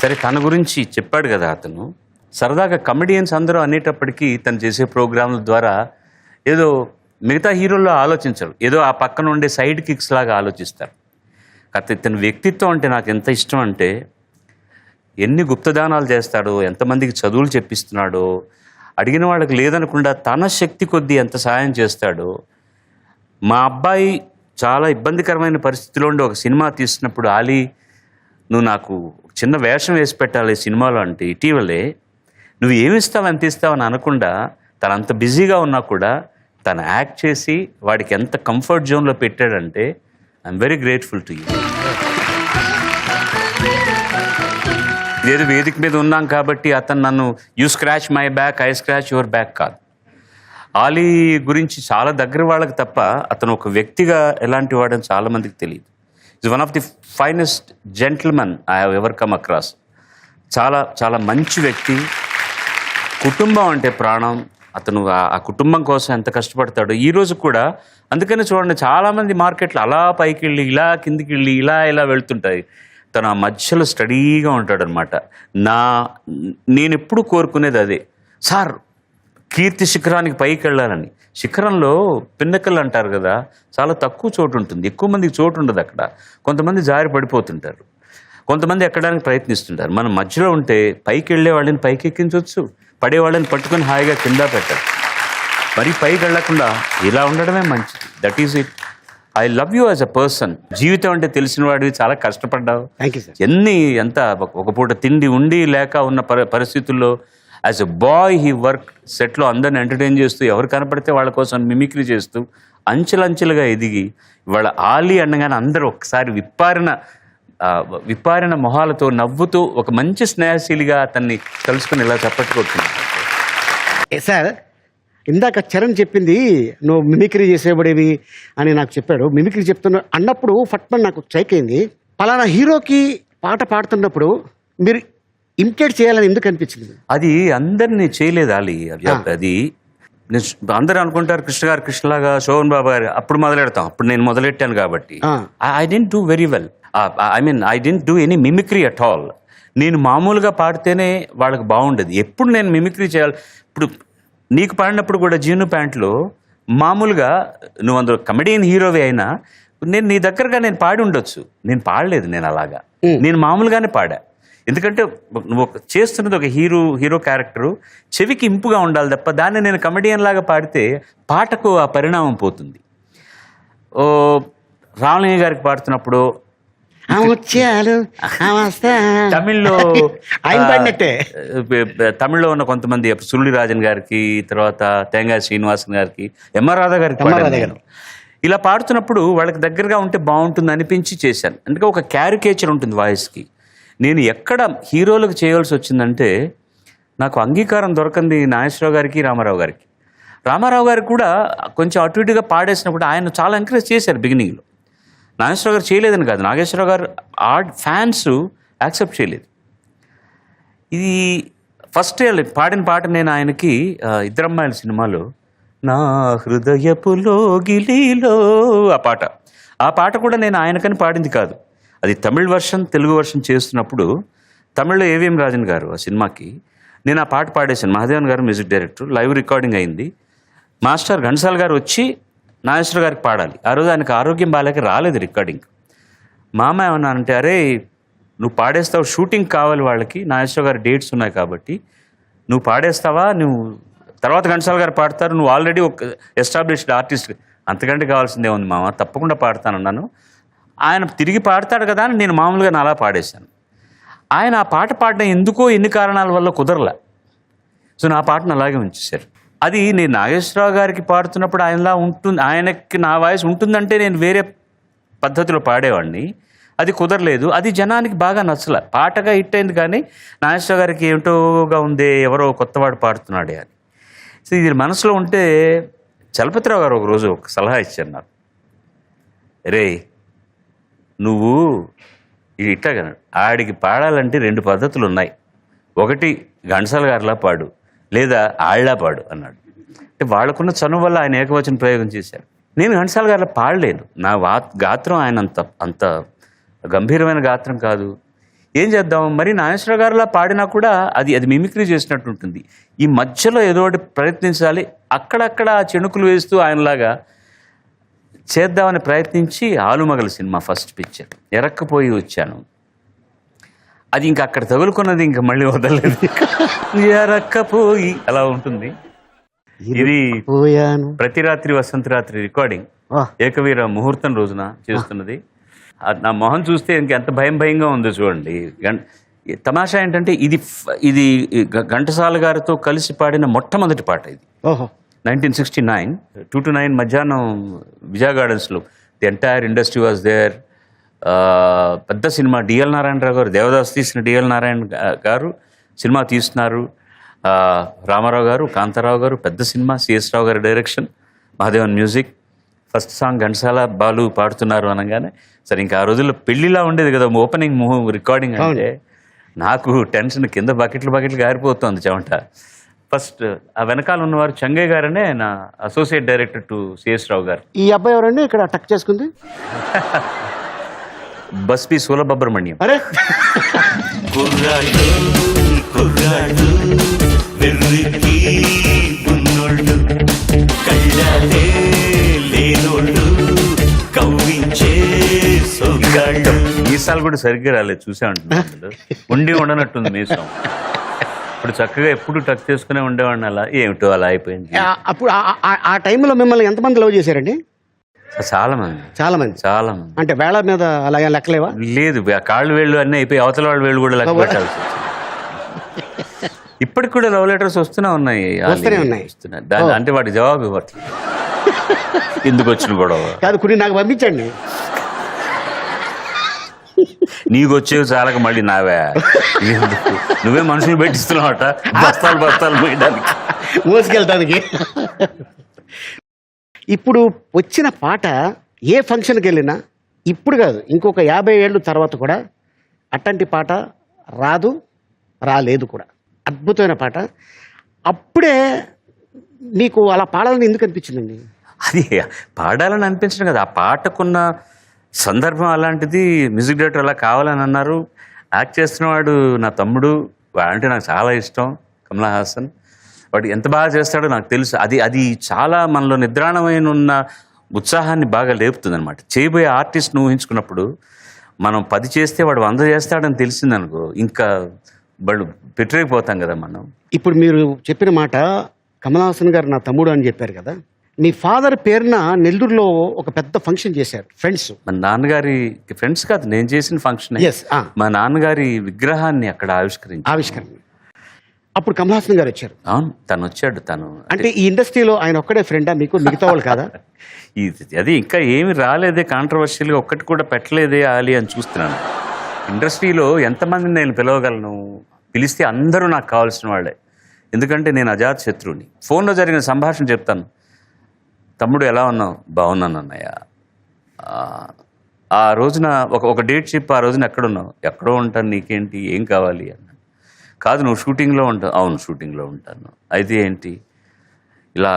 సరే తన గురించి చెప్పాడు కదా అతను. సరదాగా కమెడియన్స్ అందరూ అనేటప్పటికీ తను చేసే ప్రోగ్రాంల ద్వారా ఏదో మిగతా హీరోల్లో ఆలోచించరు, ఏదో ఆ పక్కన ఉండే సైడ్ కిక్స్ లాగా ఆలోచిస్తారు. కాకపోతే ఇతని వ్యక్తిత్వం అంటే నాకు ఎంత ఇష్టం అంటే, ఎన్ని గుప్తదానాలు చేస్తాడో, ఎంతమందికి చదువులు చెప్పిస్తున్నాడో, అడిగిన వాళ్ళకి లేదనకుండా తన శక్తి కొద్దీ ఎంత సాయం చేస్తాడో. మా అబ్బాయి చాలా ఇబ్బందికరమైన పరిస్థితిలో ఉండి ఒక సినిమా తీస్తున్నప్పుడు, ఆలీ నువ్వు నాకు చిన్న వేషం వేసి పెట్టాలి సినిమాలో అంటే, ఇటీవలే నువ్వు ఏమిస్తావు ఎంత ఇస్తావని అనకుండా తను అంత బిజీగా ఉన్నా కూడా తను యాక్ట్ చేసి వాడికి ఎంత కంఫర్ట్ జోన్లో పెట్టాడంటే I'm very grateful to you. ఇదేదో వేదిక మీద ఉన్నాం కాబట్టి అతను నన్ను you scratch my back I scratch your back కాదు. ఆలీ గురించి చాలా దగ్గర వాళ్ళకి తప్ప అతను ఒక వ్యక్తిగా ఎలాంటి వాడని చాలామందికి తెలియదు. Is one of the finest gentlemen I have ever come across. చాలా చాలా మంచి వ్యక్తి. కుటుంబం అంటే ప్రాణం. అతను ఆ కుటుంబం కోసం ఎంత కష్టపడతాడో ఈరోజు కూడా. అందుకని చూడండి, చాలామంది మార్కెట్లో అలా పైకి వెళ్ళి ఇలా కిందికి వెళ్ళి ఇలా వెళ్తుంటాయి. తను ఆ మధ్యలో స్టడీగా ఉంటాడనమాట. నేను ఎప్పుడు కోరుకునేది అదే, సార్ కీర్తి శిఖరానికి పైకి వెళ్ళాలని. శిఖరంలో పిన్నకల్ అంటారు కదా, చాలా తక్కువ చోటు ఉంటుంది, ఎక్కువ మందికి చోటు ఉండదు అక్కడ. కొంతమంది జారి పడిపోతుంటారు, కొంతమంది ఎక్కడానికి ప్రయత్నిస్తుంటారు. మనం మధ్యలో ఉంటే పైకి వెళ్ళే వాళ్ళని పైకి ఎక్కించవచ్చు, పడేవాళ్ళని పట్టుకొని హాయిగా కింద పెట్టాలి. మరి పైకి వెళ్ళకుండా ఇలా ఉండడమే మంచిది. That is it. I love you as a person. జీవితం అంటే తెలిసిన వాడివి, చాలా కష్టపడ్డావు. ఎంత ఒక పూట తిండి ఉండి లేక ఉన్న పరిస్థితుల్లో as a boy he work. సెట్లో అందరిని ఎంటర్టైన్ చేస్తూ, ఎవరు కనపడితే వాళ్ళ కోసం మిమిక్రీ చేస్తూ అంచెలంచెలుగా ఎదిగి ఇవాళ ఆలీ అనగానే అందరూ ఒకసారి విప్పారిన మొహాలతో నవ్వుతూ ఒక మంచి స్నేహశీలిగా అతన్ని తలుసుకుని ఇలా చప్పట్టుకొట్టున్నారు. సార్, ఇందాక చరణ్ చెప్పింది నువ్వు మిమిక్రీ చేసేవాడివి అని నాకు చెప్పాడు. మిమిక్రీ చెప్తున్నా అన్నప్పుడు ఫట్మన్ నాకు స్ట్రైక్ అయింది. పలానా హీరోకి పాట పాడుతున్నప్పుడు మీరు ఇమిటేట్ చేయాలని ఎందుకు అనిపించింది? అది అందరినీ చేయలేదు ఆలీ. అది అందరూ అనుకుంటారు కృష్ణలాగా శోభన్ బాబు గారు అప్పుడు మొదలెడతాం. అప్పుడు నేను మొదలెట్టాను కాబట్టి I didn't do very well. I didn't do any mimicry at all. నేను మామూలుగా పాడితేనే వాళ్ళకి బాగుండేది. ఎప్పుడు నేను మిమిక్రీ చేయాలి? ఇప్పుడు నీకు పాడినప్పుడు కూడా జీను ప్యాంట్లో మామూలుగా నువ్వు అందులో కమెడియన్ హీరోవి అయినా నేను నీ దగ్గరగా నేను పాడి ఉండొచ్చు. నేను పాడలేదు, నేను అలాగా నేను మామూలుగానే పాడా. ఎందుకంటే నువ్వు చేస్తున్నది ఒక హీరో క్యారెక్టరు, చెవికి ఇంపుగా ఉండాలి తప్ప దాన్ని నేను కమెడియన్ లాగా పాడితే పాటకు ఆ పరిణామం పోతుంది. రామలింగ గారికి పాడుతున్నప్పుడు తమిళ్లో ఉన్న కొంతమంది సుల్లి రాజన్ గారికి, తర్వాత తేంగా శ్రీనివాసన్ గారికి, ఎంఆర్ రాధా గారికి ఇలా పాడుతున్నప్పుడు వాళ్ళకి దగ్గరగా ఉంటే బాగుంటుంది అనిపించి చేశాను. అందుకే ఒక క్యారికేచర్ ఉంటుంది వాయిస్కి. నేను ఎక్కడ హీరోలకు చేయాల్సి వచ్చిందంటే నాకు అంగీకారం దొరకంది నాగేశ్వరరావు గారికి, రామారావు గారికి. రామారావు గారికి కూడా కొంచెం అటు ఇటుగా పాడేసినప్పుడు ఆయన చాలా ఎంకరేజ్ చేశారు బిగినింగ్లో. నాగేశ్వరరావు గారు చేయలేదని కాదు, నాగేశ్వరరావు గారు ఫ్యాన్స్ యాక్సెప్ట్ చేయలేదు. ఇది ఫస్ట్ పాడిన పాట నేను ఆయనకి ఇద్దరమ్మాయిల సినిమాలో నా హృదయపులో గిలిలో ఆ పాట కూడా నేను ఆయనకని పాడింది కాదు. అది తమిళ్ వర్షన్, తెలుగు వర్షన్ చేస్తున్నప్పుడు తమిళ్లో ఏవిఎం రాజన్ గారు ఆ సినిమాకి నేను ఆ పాట పాడేశాను. మహాదేవన్ గారు మ్యూజిక్ డైరెక్టర్. లైవ్ రికార్డింగ్ అయింది. మాస్టర్ ఘంటసాల గారు వచ్చి నాగేశ్వర గారికి పాడాలి. ఆ రోజు ఆయనకు ఆరోగ్యం బాగాలేక రాలేదు రికార్డింగ్. మామ ఏమన్నానంటే, అరే నువ్వు పాడేస్తావు, షూటింగ్ కావాలి వాళ్ళకి, నాగేశ్వర గారి డేట్స్ ఉన్నాయి కాబట్టి నువ్వు పాడేస్తావా, నువ్వు తర్వాత ఘంటసాల గారు పాడతారు, నువ్వు ఆల్రెడీ ఒక ఎస్టాబ్లిష్డ్ ఆర్టిస్ట్, అంతకంటే కావాల్సిందే ఉంది మామ, తప్పకుండా పాడతానన్నాను. ఆయన తిరిగి పాడతాడు కదా అని నేను మామూలుగా అలా పాడేశాను. ఆయన ఆ పాట పాడడం ఎందుకో ఎన్ని కారణాల వల్ల కుదరలే. సో నా పాటను అలాగే ఉంచేశారు. అది నేను నాగేశ్వరరావు గారికి పాడుతున్నప్పుడు ఆయనలా ఉంటుంది, ఆయనకి నా వాయిస్ ఉంటుందంటే నేను వేరే పద్ధతిలో పాడేవాడిని. అది కుదరలేదు. అది జనానికి బాగా నచ్చలే. పాటగా హిట్ అయింది కానీ నాగేశ్వరరావు గారికి ఏమిటోగా ఉంది, ఎవరో కొత్తవాడు పాడుతున్నాడే అని. సో ఇది మనసులో ఉంటే చలపతిరావు గారు ఒకరోజు ఒక సలహా ఇచ్చారు నాకు. రే నువ్వు ఇట్లాగా ఆడికి పాడాలంటే 2 పద్ధతులు ఉన్నాయి, ఒకటి ఘంటసాల గారిలా పాడు, లేదా ఆళ్ళలా పాడు అన్నాడు. అంటే వాళ్ళకున్న చనువు వల్ల ఆయన ఏకవచన ప్రయోగం చేశారు. నేను ఘంటసాల గారిలా పాడలేను. నా గాత్రం ఆయన అంత గంభీరమైన గాత్రం కాదు. ఏం చేద్దాం మరి నాగేశ్వర గారిలా పాడినా కూడా అది మిమిక్రీ చేసినట్టు ఉంటుంది. ఈ మధ్యలో ఏదో ఒకటి ప్రయత్నించాలి, అక్కడక్కడ చెణుకులు వేస్తూ ఆయనలాగా చేద్దామని ప్రయత్నించి ఆలుమగల సినిమా ఫస్ట్ పిక్చర్ ఎరక్కపోయి వచ్చాను. అది ఇంకా అక్కడ తగులుకున్నది ఇంకా మళ్ళీ వదలలేదు. ఎరక్కపోయి అలా ఉంటుంది. ఇది ప్రతి రాత్రి వసంత రాత్రి రికార్డింగ్ ఏకవీర ముహూర్తం రోజున చేస్తున్నది. నా మొహం చూస్తే ఇంకెంత భయంగా ఉందో చూడండి. తమాషా ఏంటంటే ఇది ఘంటసాల గారితో కలిసి పాడిన మొట్టమొదటి పాట ఇది. 1969 2 to 9 మధ్యాహ్నం విజయ గార్డెన్స్లో the entire industry was there. పెద్ద సినిమా డిఎల్ నారాయణరావు గారు, దేవదాస్ తీసిన డిఎల్ నారాయణ గారు సినిమా తీస్తున్నారు. రామారావు గారు, కాంతారావు గారు, పెద్ద సినిమా. సిఎస్ రావు గారి direction, Mahadevan music. First song Ghantasala Balu పాడుతున్నారు అనగానే సరే ఇంకా ఆ రోజుల్లో పెళ్లిలా ఉండేది కదా ఓపెనింగ్ రికార్డింగ్ అంటే, నాకు టెన్షన్ కింద బకెట్లు గారిపోతుంది చెమట. ఫస్ట్ ఆ వెనకాల ఉన్నవారు చంగయ్య గారనే నా అసోసియేట్ డైరెక్టర్ టు సిఎస్ రావు గారు. ఈ అబ్బాయి ఎవరండి ఇక్కడ టక్ చేసుకుంది? బస్పి సులభబ్రహ్మణ్యం. అరే మీసాలు కూడా సరిగ్గా రాలేదు, చూసే ఉంటున్నాను. ఉండనట్టుంది మీసం. ఇప్పుడు చక్కగా ఎప్పుడు టక్ చేసుకునే ఉండేవాడిని. అలా ఏమిటో అలా అయిపోయింది. అప్పుడు ఆ టైంలో మిమ్మల్ని ఎంతమంది లవ్ చేశారండి? చాలా మంది. అంటే వేళ మీద అలాగే లెక్కలేవా? లేదు, కాళ్ళు వేళ్ళు అన్నీ అయిపోయి అవతల వాళ్ళ వేళ్ళు కూడా లెక్క పెట్టాల్సి. ఇప్పటికి కూడా లవ్ లెటర్స్ వస్తూనే ఉన్నాయి. అంటే వాటి జవాబు ఇవ్వట్లేదు. ఎందుకు వచ్చిన గొడవ కాదు, కొన్ని నాకు పంపించండి. నీకు వచ్చేవి చాలక మళ్ళీ నావే. నువ్వే మనుషులు పెట్టిస్తున్నావట బస్తాలు పోయడానికి, మోసుకెళ్తానికి. ఇప్పుడు వచ్చిన పాట ఏ ఫంక్షన్కి వెళ్ళినా, ఇప్పుడు కాదు ఇంకొక 50 ఏళ్ళు తర్వాత కూడా అట్లాంటి పాట రాలేదు కూడా. అద్భుతమైన పాట. అప్పుడే నీకు అలా పాడాలని ఎందుకు అనిపించిందండి? అది పాడాలని అనిపించడం కదా, ఆ పాటకున్న సందర్భం అలాంటిది. మ్యూజిక్ డైరెక్టర్ అలా కావాలని అన్నారు. యాక్ట్ చేస్తున్నవాడు నా తమ్ముడు, అంటే నాకు చాలా ఇష్టం, కమలా హాసన్. వాడు ఎంత బాగా చేస్తాడో నాకు తెలుసు. అది చాలా మనలో నిద్రాణమైన ఉన్న ఉత్సాహాన్ని బాగా లేపుతుంది అనమాట. చేయబోయే ఆర్టిస్ట్ను ఊహించుకున్నప్పుడు మనం 10 చేస్తే వాడు 100 చేస్తాడని తెలిసిందనుకో, ఇంకా వాళ్ళు పెట్టలేకపోతాం కదా మనం. ఇప్పుడు మీరు చెప్పిన మాట, కమల్ హాసన్ గారు నా తమ్ముడు అని చెప్పారు కదా, మీ ఫాదర్ పేరున నెల్లూరులో ఒక పెద్ద ఫంక్షన్ చేశారు ఫ్రెండ్స్. మా నాన్నగారి ఫ్రెండ్స్ కాదు, నేను చేసిన ఫంక్షన్. మా నాన్నగారి విగ్రహాన్ని అక్కడ ఆవిష్కరణ. అప్పుడు కమల్ హాసన్ గారు వచ్చారు. అవును, తను వచ్చాడు. తను అంటే ఈ ఇండస్ట్రీలో ఆయన ఒక్కడే ఫ్రెండా మీకు? మిగతా వాళ్ళు కాదా? అది ఇంకా ఏమి రాలేదే, కాంట్రవర్షియల్గా ఒక్కటి కూడా పెట్టలేదే ఆలి అని చూస్తున్నాను. ఇండస్ట్రీలో ఎంతమందిని నేను పిలవగలను? పిలిస్తే అందరూ నాకు కావాల్సిన వాళ్ళే. ఎందుకంటే నేను అజాత శత్రువుని. ఫోన్లో జరిగిన సంభాషణ చెప్తాను. తమ్ముడు ఎలా ఉన్నావు? బాగున్నాను అన్నయ్య. ఆ రోజున ఒక డేట్ చెప్పి, ఆ రోజున ఎక్కడున్నావు? ఎక్కడో ఉంటాను, నీకేంటి, ఏం కావాలి అన్న. కాదు, నువ్వు షూటింగ్లో ఉంటావు. అవును, షూటింగ్లో ఉంటాను. అయితే ఏంటి? ఇలా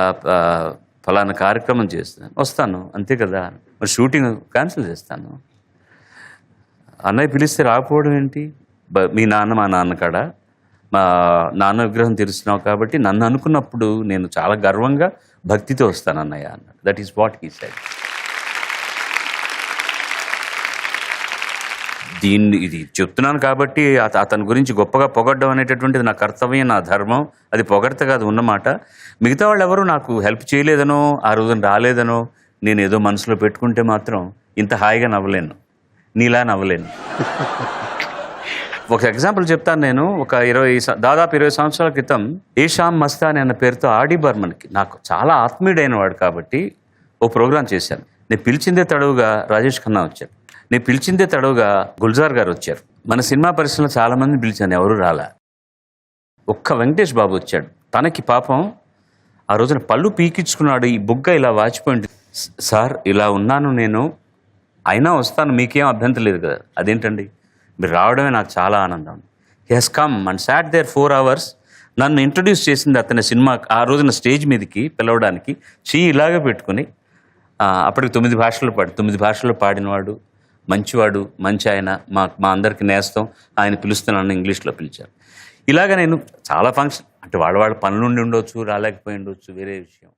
ఫలానా కార్యక్రమం చేస్తాను, వస్తాను, అంతే కదా. మరి షూటింగ్ క్యాన్సిల్ చేస్తాను. అన్నయ్య పిలిస్తే రాకపోవడం ఏంటి? మీ నాన్న మా నాన్న కాడ మా నాన్న విగ్రహం తెరుస్తున్నావు కాబట్టి నన్ను అనుకున్నప్పుడు నేను చాలా గర్వంగా భక్తితో వస్తాను అన్నయ్య అన్నాడు. That is what he said. ఇది చెప్తున్నాను కాబట్టి అతని గురించి గొప్పగా పొగడ్డం అనేటటువంటిది నా కర్తవ్యం, నా ధర్మం. అది పొగడ్త కాదు, ఉన్నమాట. మిగతా వాళ్ళు ఎవరు నాకు హెల్ప్ చేయలేదనో, ఆ రోజున రాలేదనో నేను ఏదో మనసులో పెట్టుకుంటే మాత్రం ఇంత హాయిగా నవ్వలేను, నీలా నవ్వలేను. ఒక ఎగ్జాంపుల్ చెప్తాను. నేను దాదాపు 20 సంవత్సరాల క్రితం ఏషామ్ మస్తాని అన్న పేరుతో ఆడి బర్మన్కి, నాకు చాలా ఆత్మీయుడైన వాడు కాబట్టి, ఓ ప్రోగ్రాం చేశాను. నేను పిలిచిందే తడవుగా రాజేష్ ఖన్నా వచ్చారు. నేను పిలిచిందే తడవుగా గుల్జార్ గారు వచ్చారు. మన సినిమా పరిశ్రమలో చాలామంది పిలిచాను, ఎవరు రాలా. ఒక్క వెంకటేష్ బాబు వచ్చాడు. తనకి పాపం ఆ రోజున పళ్ళు పీకించుకున్నాడు, ఈ బుగ్గ ఇలా వాచిపోయింది. సార్ ఇలా ఉన్నాను నేను, అయినా వస్తాను, మీకేం అభ్యంతరం లేదు కదా. అదేంటండి, మీరు రావడమే నాకు చాలా ఆనందం. He has come and sat there 4 hours. నన్ను ఇంట్రడ్యూస్ చేసింది అతని సినిమా. ఆ రోజున స్టేజ్ మీదకి పిలవడానికి చెయ్యి ఇలాగే పెట్టుకుని, అప్పటికి 9 భాషల్లో పాడినవాడు. మంచివాడు, మంచి ఆయన, మా అందరికి నేస్తం, ఆయన పిలుస్తున్నాను ఇంగ్లీష్లో పిలిచారు. ఇలాగ నేను చాలా ఫంక్షన్ అంటే వాళ్ళ పనులుండి ఉండొచ్చు, రాలేకపోయి ఉండొచ్చు, వేరే విషయం.